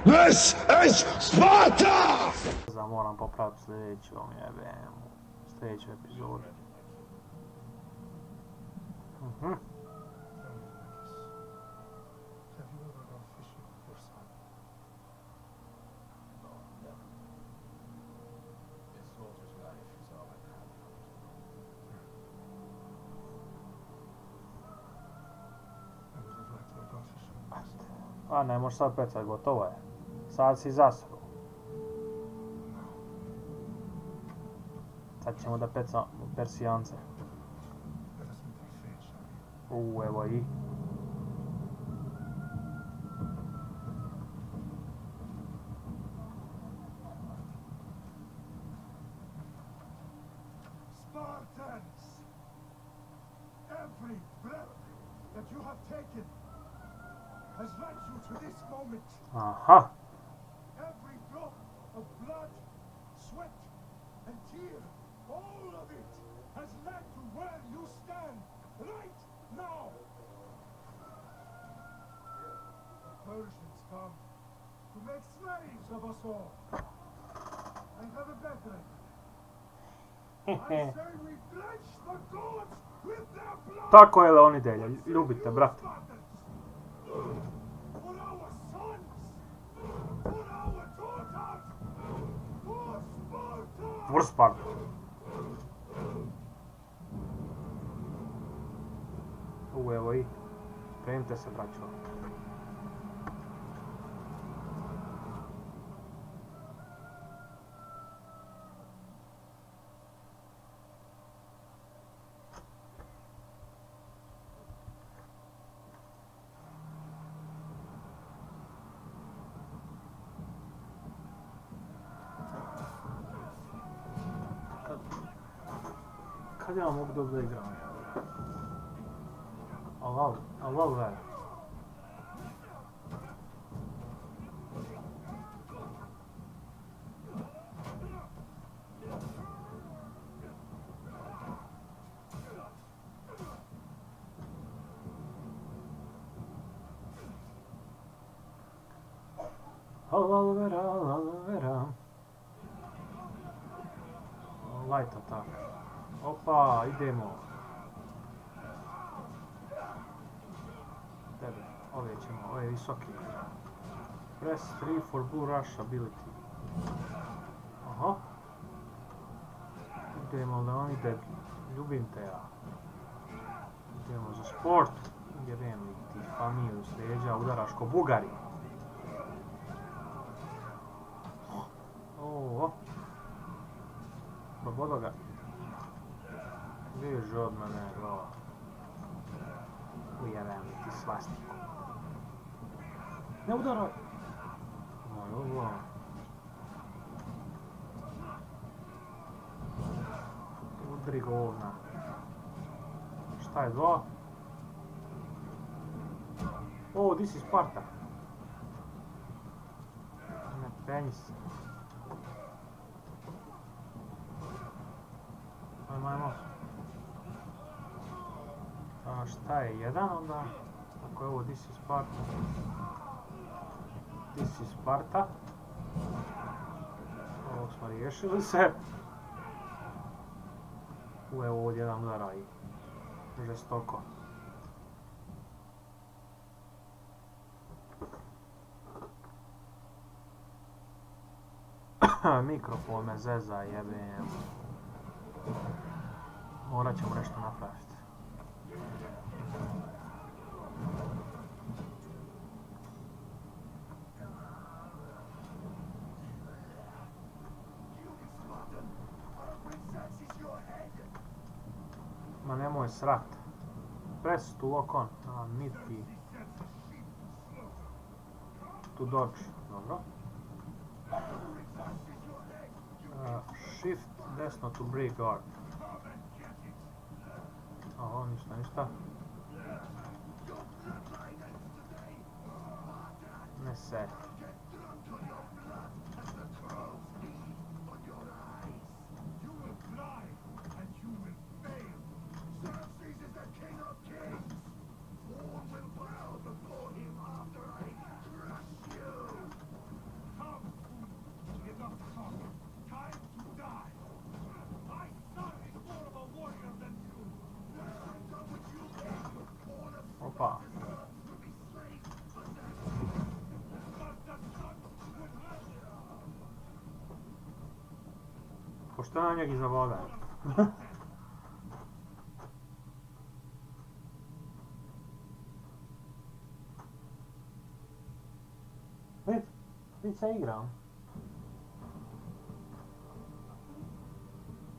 This is Sparta! Moram popraviti sljedećom sljedeću epizodu. A ne možeš sad pecat, gotovo je. Sad si zasru. Sad ćemo da pecamo Persijance. Evo i. Spartans! Every breath that you have taken has led you to this moment. Aha. Every drop of blood, sweat, and tear, all of it has led to where you stand right now. The Persians come to make slaves of us all. I have a brethren. I say we drench the gods with their blood. Tako je Leonidelja, ljubite, brate. For our sons, for our daughters, for Sparta! For Sparta. Evo i. Spremite se, braćo. Kad ja mogu dobro da igram? Allah vera. Allah vera. Light attack. Opa, idemo. Tebe, ove ćemo, ove visoki. Press 3 for bull rush ability. Aha. Idemo Leonide, ljubim te ja. Idemo za sport. Jebem li ti familiju s leđa, udaraš ko Bugari. Ovo. Probodo ga. Bježi od mene, glava. Ujebem li ti svastiku. Ne udaraj! Moj ovo. Udri govna. Šta je dva? O, di si Sparta. Ne penji se. Ajmo. A šta je jedan onda? Ako je ovo This is Sparta. This is Sparta. Ovo smo riješili se. Evo ovdje jedan udara i žestoko. Mikrofon me zeza, jebem. Morat ćemo nešto napraviti. Ma nemoj srat. Press to lock on. Niti. To dodge. Dobro. Shift desno to break guard. Ovo, ništa. Ne se. Pošto neki zavolają. Vidj se igram.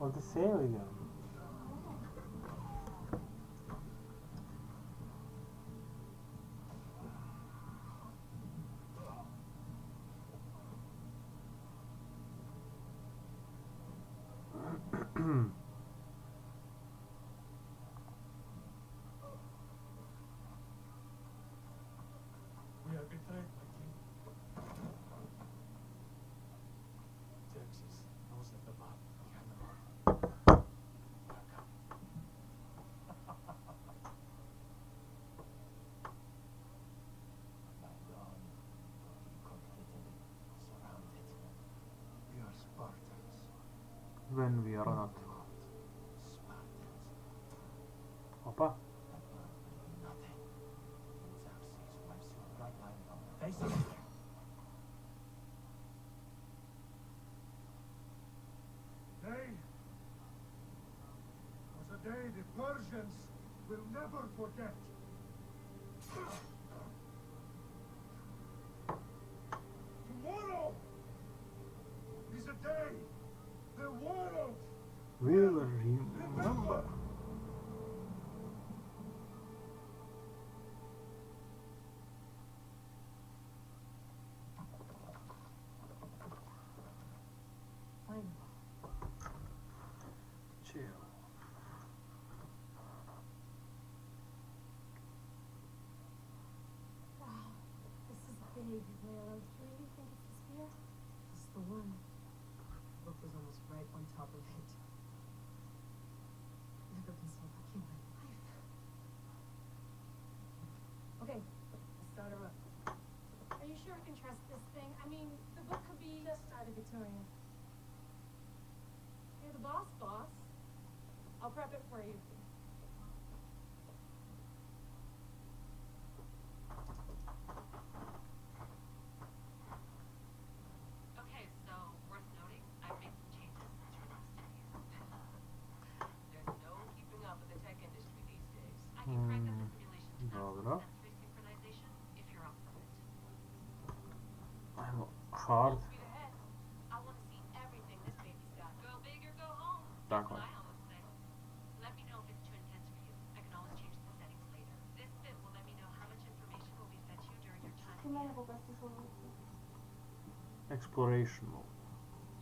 Ovdje se igram. We are betrayed, my king. Xerxes knows that the map behind the map. We are coming. My dawn, completely surrounded. We are Spartans. When we are not. Spartans. Opa. Nothing. Xerxes wipes your bloodline from the face of the earth. Day was a day the Persians will never forget. Tomorrow is a day the world Will remember. Chill. Wow, this is big, Layla. Do you really think it's the spear? This is the one. The book was almost right on top of it. Never been so lucky in my life. Okay, let's start her up. Are you sure I can trust this thing? I mean, the book could be... Just started, Victoria. You're the boss, boss. I'll prep it for you. Okay, so worth noting, I've made some changes since your last interview. There's no keeping up with the tech industry these days. I can crank up the simulation to Dobra. maximum sensory synchronization if you're up for it. Ajmo, hard. Speed ahead. I want to see everything this baby's got. Go big or go home. Tako That's je. what I always say. Let me know if it's too intense for you. I can always change the settings later. This bit will let me know how much information will be fed to you during your time in the Exploration mode.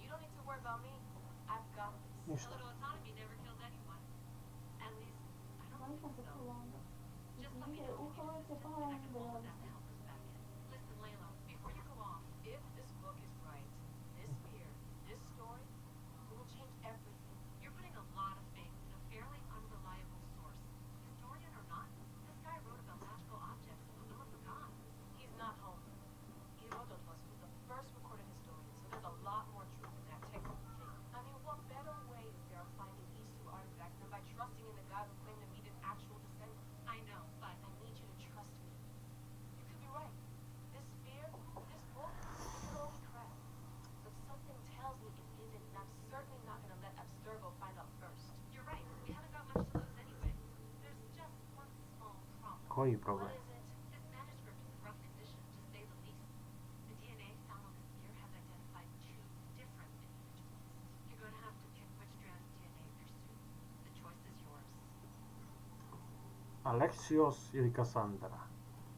You don't need to worry about me. I've got this. Ništa. A little autonomy never killed anyone. At least, I don't think so. Just let me know if you need assistance and I can hold that to help us back in. Listen, Layla, before you go off, if this book is right, this spear, this story, it will change everything. You're putting a lot of faith in a fairly unreliable source. Historian or not, this guy wrote about magical objects in the will of the gods. He's not Homer. Herodotus was the first recorded historian, so there's a lot more truth in that textbook thing. I mean, what better way is there of finding these two artifacts than by trusting in the guy who claimed to meet an actual descendant? I know, but I need you to trust me. You could be right. This spear, this book, it could all be crap. But something tells me it isn't, and I'm certainly not going to let Abstergo find out first. You're right. We haven't got much to lose anyway. There's just one small problem. Koji What problem? is it? This manuscript is in rough condition, to say the least. The DNA found on the spear has identified two different individuals. You're going to have to pick which strand of DNA to pursue. The choice is yours. Alexios ili Cassandra?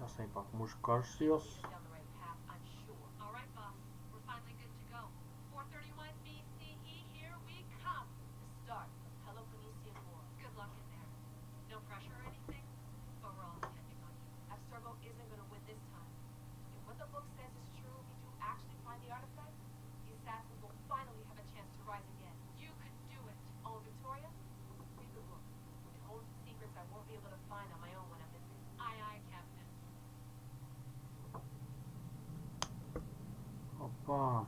Ja sam ipak muškarsios. Lead us down the right path, I'm sure. All right, boss. We're finally good to go. 431 BCE, here we come. The start of Peloponnesian War. Good luck in there. No pressure or anything, but we're all depending on you. Abstergo isn't going to win this time. If what the book says is true, we do actually find the artifact, the assassins will finally have a chance to rise again. You could do it. Oh, Victoria, read the book. It holds secrets I won't be able to find on my own when I'm missing. Aye, aye, Captain. Opa.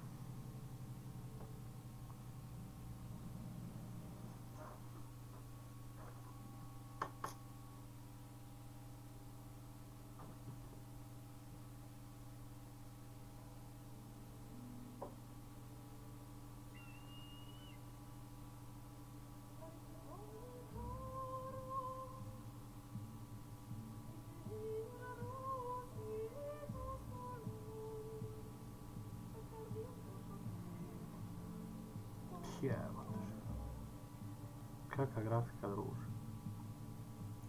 Jebote. Kakva grafika, druže.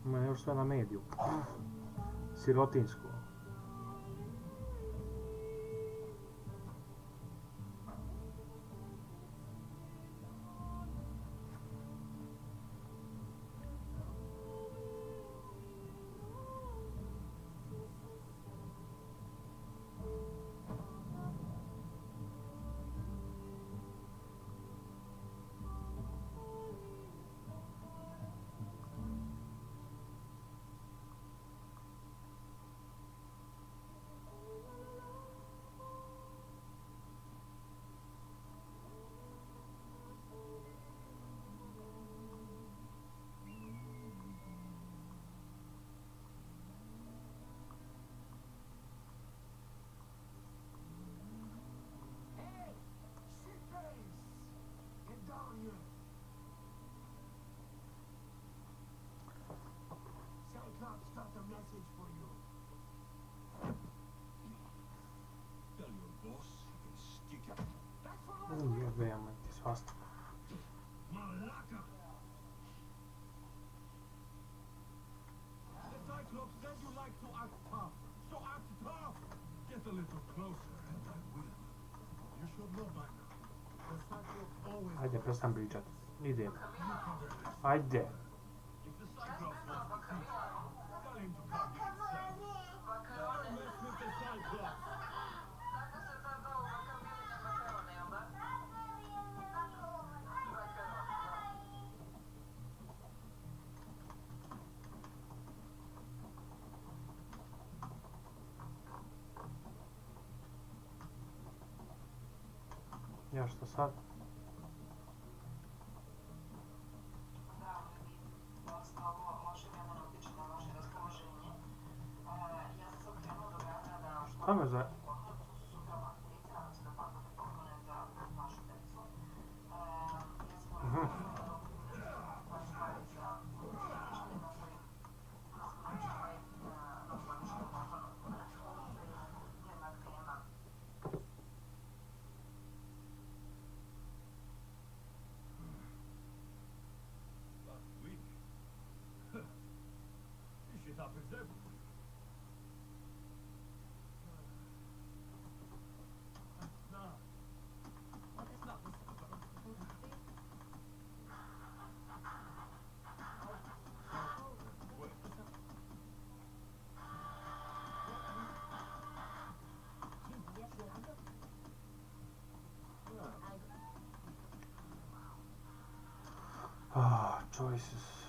Ima još sve na mediju. Sirotinsko. Hey! Shitface! Get down here! Cyclops got a message for you. Tell your boss he can stick it. That's for last Jebemo ti svašta. Malaka! The Cyclops said you like to act tough, so act tough! Get a little closer and I will. You should know by now. The Cyclops always... Ajde, prestan pričat. Idem. You cover this. Ajde. If the Cyclops wants to teach, tell him to come here himself. Don't mess with the Cyclops! Ja što sad? Šta me za... Last week? This shit happens every week. Nah. It's not this. Wait. Ah, choices.